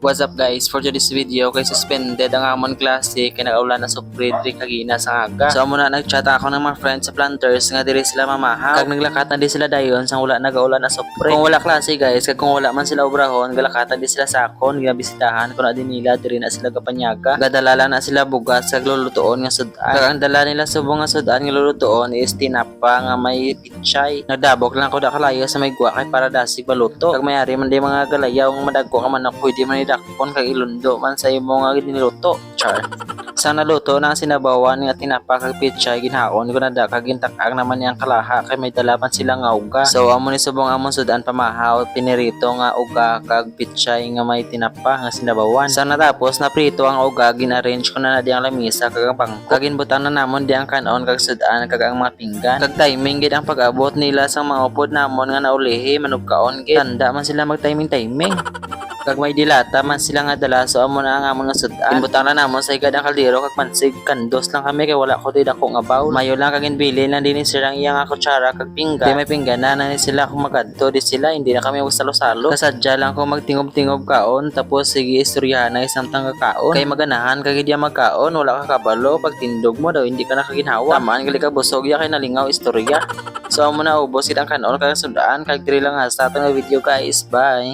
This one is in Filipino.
What's up guys, for today's video kay suspended ang amon klase kay nag-aulan na sufrid ri kagina sa aga. So amo na nag-chat ako ng mga friends sa planters nga diri sila mamahaw. Kag naglakatan di sila dayon sang wala nag-aulan na sufrid. Kung wala klase guys, kag kung wala man sila obrahon, galakatan di sila sakon, ginabisitahan kun adin nila diri na sila kapanyaga. Gadalala na sila bugas kag lulutuon nga sudan. Kag ang dala nila subong nga sudan nga lulutuon is tinapa nga may pichay. Nagdabok lang ko da kalayo sa may guwa kay para dasig baluto. Kag mayari man di mga galayaw nga madagko nga manok pwede man dakpon kag ilundo man sa imo nga niluto. Char. Sa naluto na sinabawan nga tinapa kag pichay ginhaon ko na da kag gintakag naman niyang kalaha kay may dalapan sila nga uga. So amo ni subong amon sudan pamahaw pinirito nga uga kag pichay nga may tinapa nga sinabawan. Sa natapos na prito ang uga gin-arrange ko na di ang lamisa kag ang bangko. Kag ginbutang na namon di ang kanon kag sudan kag ang mga pinggan. Kag timing gid ang pag-abot nila sa mga upod namon nga naulihi manugkaon gid. Tanda man sila mag timing. Kag may dilata man sila nga dala so amo na nga mga sudan. Inbutang na namon sa igad ang kaldero kag mansig kandos lang kami kay wala ko di dako nga bawl. Mayo lang kag inbili lang din silang iya nga kutsara kag pinggan. Di may pinggan na sila kung magadto di sila hindi na kami magsalo-salo. Kasadya lang kung magtingob-tingob kaon tapos sige istoryahan na isang tang kaon. Kay maganahan kag di magkaon wala ka kabalo pag tindog mo daw hindi ka nakaginhawa. Tamaan gali ka busog ya kay nalingaw istorya. So amo na ubos gid ang kanon kag sudan kag diri lang sa atong video guys. Bye.